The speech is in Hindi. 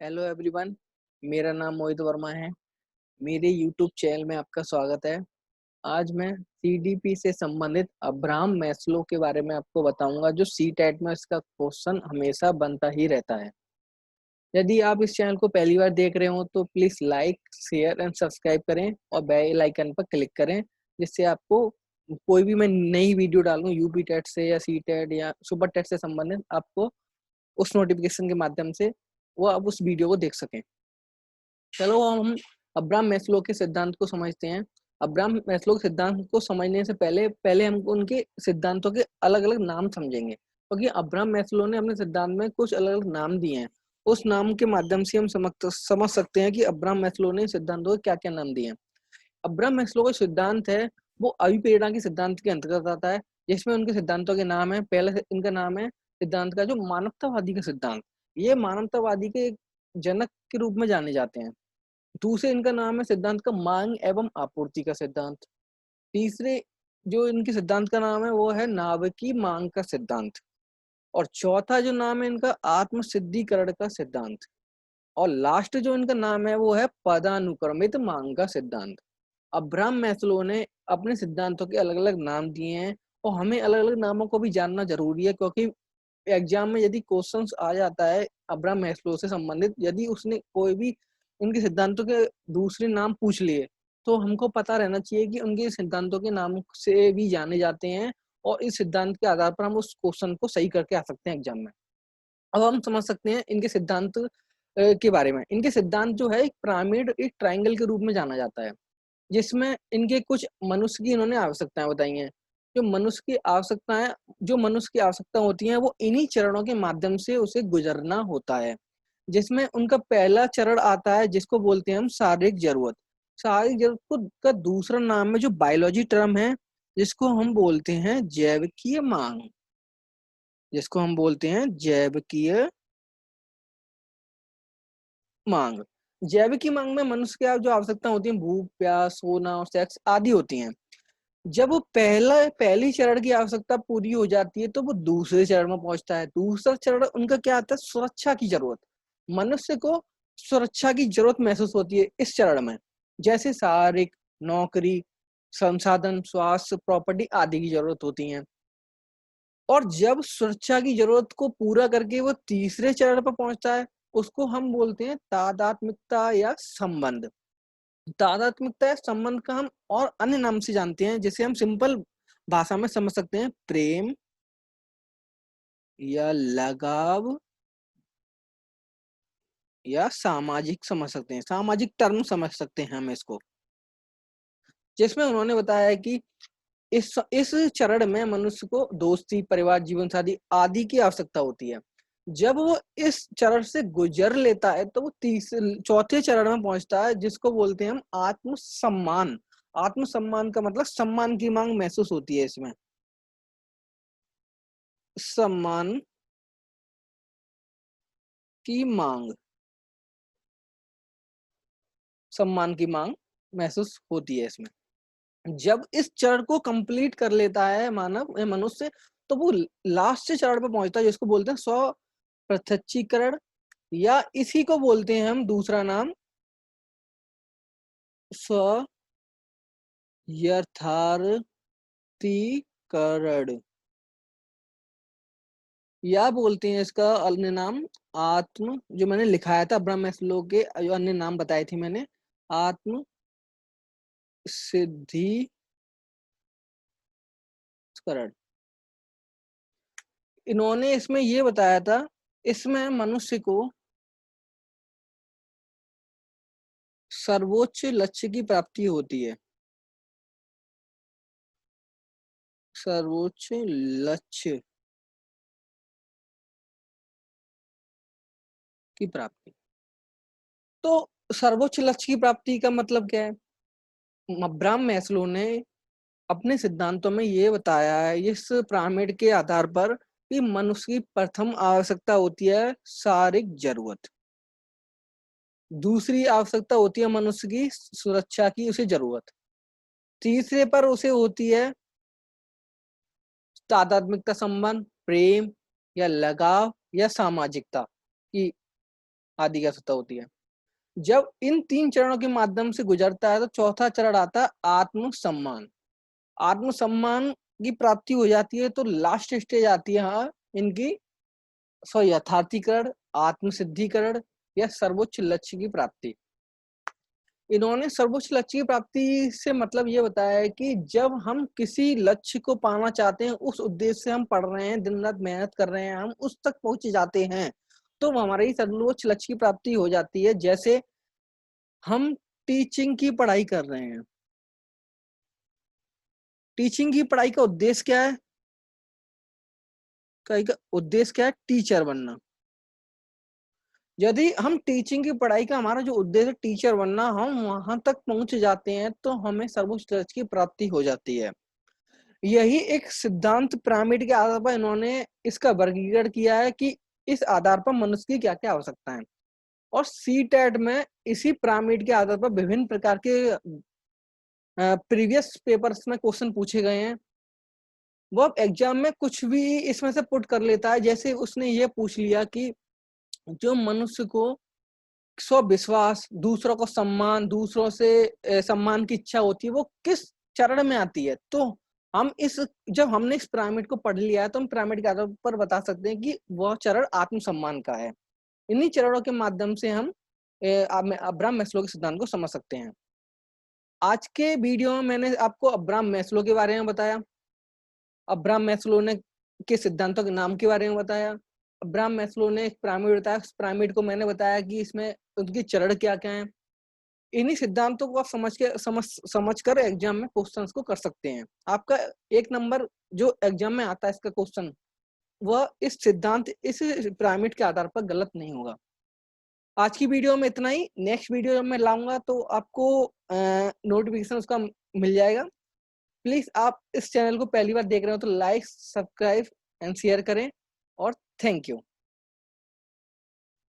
Hello everyone. मेरा नाम मोहित वर्मा है। मेरे यूट्यूब चैनल में आपका स्वागत है। आज मैं सीडीपी से संबंधित अब्राहम मैस्लो के बारे में आपको बताऊंगा, जो सीटेट में इसका क्वेश्चन हमेशा बनता ही रहता है। यदि आप इस चैनल को पहली बार देख रहे हो तो please like, share and subscribe करें और बेल आइकन पर क्लिक करें, जिससे आपको कोई भी मैं नई वीडियो डालूं यूपी टेट से या सी टेट या सुपर टेट से संबंधित, आपको उस नोटिफिकेशन के माध्यम से वो आप उस वीडियो को देख सकें। चलो हम अब्राहम मैस्लो के सिद्धांत को समझते हैं। अब्राहम मैस्लो के सिद्धांत को समझने से पहले पहले हमको उनके सिद्धांतों के अलग अलग नाम समझेंगे, क्योंकि अब्राहम मैस्लो ने अपने सिद्धांत में कुछ अलग अलग नाम दिए हैं। उस नाम के माध्यम से हम समझ सकते हैं कि अब्राहम मैस्लो ने सिद्धांतों के क्या क्या नाम दिए हैं। अब्राहम मैस्लो का सिद्धांत है वो अभिप्रेरणा के सिद्धांत के अंतर्गत आता है, जिसमें उनके सिद्धांतों के नाम है। पहले इनका नाम है सिद्धांत का जो मानवतावादी का सिद्धांत। ये मानवतावादी के जनक के रूप में जाने जाते हैं। दूसरे इनका नाम है सिद्धांत का मांग एवं आपूर्ति का सिद्धांत। तीसरे जो इनके सिद्धांत का नाम है वो है नाभिकीय मांग का सिद्धांत। और चौथा जो नाम है इनका आत्म सिद्धिकरण का सिद्धांत। और लास्ट जो इनका नाम है वो है पदानुक्रमित मांग का सिद्धांत। अब्राहम मैस्लो ने अपने सिद्धांतों के अलग अलग नाम दिए हैं, और हमें अलग अलग नामों को भी जानना जरूरी है, क्योंकि एग्जाम में यदि क्वेश्चंस आ जाता है अब्राहम मैस्लो से संबंधित, यदि उसने कोई भी उनके सिद्धांतों के दूसरे नाम पूछ लिए, तो हमको पता रहना चाहिए कि उनके सिद्धांतों के नाम से भी जाने जाते हैं, और इस सिद्धांत के आधार पर हम उस क्वेश्चन को सही करके आ सकते हैं एग्जाम में। अब हम समझ सकते हैं इनके सिद्धांत के बारे में। इनके सिद्धांत जो है एक पिरामिड, एक ट्राइंगल के रूप में जाना जाता है, जिसमें इनके कुछ मनुष्य की इन्होंने आवश्यकताएं बताई हैं। जो मनुष्य की आवश्यकता होती है वो इन्हीं चरणों के माध्यम से उसे गुजरना होता है, जिसमें उनका पहला चरण आता है जिसको बोलते हैं हम शारीरिक जरूरत। शारीरिक जरूरत का दूसरा नाम है जो बायोलॉजी टर्म है, जिसको हम बोलते हैं जैविकीय मांग। जिसको हम बोलते हैं जैविकीय मांग। जैविकीय मांग में मनुष्य की जो आवश्यकता होती है, भूख, प्यास, सोना और सेक्स आदि होती हैं। जब वो पहली चरण की आवश्यकता पूरी हो जाती है तो वो दूसरे चरण में पहुंचता है। दूसरा चरण उनका क्या आता है? सुरक्षा की जरूरत। मनुष्य को सुरक्षा की जरूरत महसूस होती है इस चरण में, जैसे शारीरिक, नौकरी, संसाधन, स्वास्थ्य, प्रॉपर्टी आदि की जरूरत होती है। और जब सुरक्षा की जरूरत को पूरा करके वो तीसरे चरण पर पहुंचता है, उसको हम बोलते हैं तादात्म्यता या संबंध। तादात्म्यता या संबंध का हम और अन्य नाम से जानते हैं, जिसे हम सिंपल भाषा में समझ सकते हैं प्रेम या लगाव या सामाजिक समझ सकते हैं, सामाजिक टर्म समझ सकते हैं हम इसको। जिसमें उन्होंने बताया कि इस चरण में मनुष्य को दोस्ती, परिवार, जीवन साथी आदि की आवश्यकता होती है। जब वो इस चरण से गुजर लेता है तो वो चौथे चरण में पहुंचता है, जिसको बोलते हैं हम आत्मसम्मान। आत्मसम्मान का मतलब सम्मान की मांग महसूस होती है इसमें। सम्मान की मांग, सम्मान की मांग महसूस होती है इसमें। जब इस चरण को कंप्लीट कर लेता है मनुष्य, तो वो लास्ट चरण पे पहुंचता है, जिसको बोलते हैं स्व प्रत्यक्षीकरण, या इसी को बोलते हैं हम दूसरा नाम स्व यथार्थीकरण, या बोलते हैं इसका अन्य नाम आत्म, जो मैंने लिखाया था अब्राहम मैस्लो के जो अन्य नाम बताए थे मैंने, आत्म सिद्धिकरण। इन्होंने इसमें ये बताया था, इसमें मनुष्य को सर्वोच्च लक्ष्य की प्राप्ति होती है। सर्वोच्च लक्ष्य की प्राप्ति। तो सर्वोच्च लक्ष्य की प्राप्ति का मतलब क्या है? अब्राहम मैस्लो ने अपने सिद्धांतों में ये बताया है इस पिरामिड के आधार पर कि मनुष्य की प्रथम आवश्यकता होती है शारीरिक जरूरत। दूसरी आवश्यकता होती है मनुष्य की सुरक्षा की उसे जरूरत। तीसरे पर उसे होती है तादात्म्यता संबंध, प्रेम या लगाव या सामाजिकता की आदि की आवश्यकता होती है। जब इन 3 चरणों के माध्यम से गुजरता है तो चौथा चरण आता है आत्मसम्मान। आत्मसम्मान की प्राप्ति हो जाती है तो लास्ट स्टेज आती है इनकी स्व यथार्थीकरण, आत्मसिद्धीकरण या सर्वोच्च लक्ष्य की प्राप्ति। इन्होंने सर्वोच्च लक्ष्य की प्राप्ति से मतलब ये बताया है कि जब हम किसी लक्ष्य को पाना चाहते हैं, उस उद्देश्य से हम पढ़ रहे हैं, दिन रात मेहनत कर रहे हैं, हम उस तक पहुंच जाते हैं, तो हमारी सर्वोच्च लक्ष्य की प्राप्ति हो जाती है। जैसे हम टीचिंग की पढ़ाई कर रहे हैं, टीचिंग की पढ़ाई का उद्देश्य क्या है? का उद्देश्य क्या है? टीचर बनना। यदि हम टीचिंग की पढ़ाई का हमारा जो उद्देश्य टीचर बनना, हम वहां तक पहुंच जाते हैं तो हमें सर्वोच्च लक्ष्य की प्राप्ति हो जाती है। यही एक सिद्धांत पिरामिड के आधार पर इन्होंने इसका वर्गीकरण किया है कि इस आधार पर मनुष्य की क्या क्या आवश्यकता है। और सीटेट में इसी पिरामिड के आधार पर विभिन्न प्रकार के प्रीवियस पेपर्स में क्वेश्चन पूछे गए हैं। वो अब एग्जाम में कुछ भी इसमें से पुट कर लेता है। जैसे उसने ये पूछ लिया कि जो मनुष्य को स्व विश्वास, दूसरों को सम्मान, दूसरों से सम्मान की इच्छा होती है, वो किस चरण में आती है। तो हम जब हमने इस पिरामिड को पढ़ लिया है तो हम पिरामिड के आधार पर बता सकते हैं कि वह चरण आत्मसम्मान का है। इन्हीं चरणों के माध्यम से हम अब्राहम मैस्लो के सिद्धांत को समझ सकते हैं। आज के वीडियो में मैंने आपको अब्राहम मैस्लो के बारे में बताया, अब्राहम मैस्लो ने के सिद्धांतों के नाम के बारे में बताया, अब्राहम मैस्लो ने एक पिरामिड बताया, उस पिरामिड को मैंने बताया कि इसमें उनके चरण क्या क्या हैं। इन्हीं सिद्धांतों को आप समझ कर एग्जाम में क्वेश्चंस को कर सकते हैं। आपका 1 नंबर जो एग्जाम में आता है इसका क्वेश्चन, वह इस पिरामिड के आधार पर गलत नहीं होगा। आज की वीडियो में इतना ही। नेक्स्ट वीडियो जब मैं लाऊंगा तो आपको नोटिफिकेशन उसका मिल जाएगा। प्लीज आप इस चैनल को पहली बार देख रहे हो तो लाइक, सब्सक्राइब एंड शेयर करें। और थैंक यू।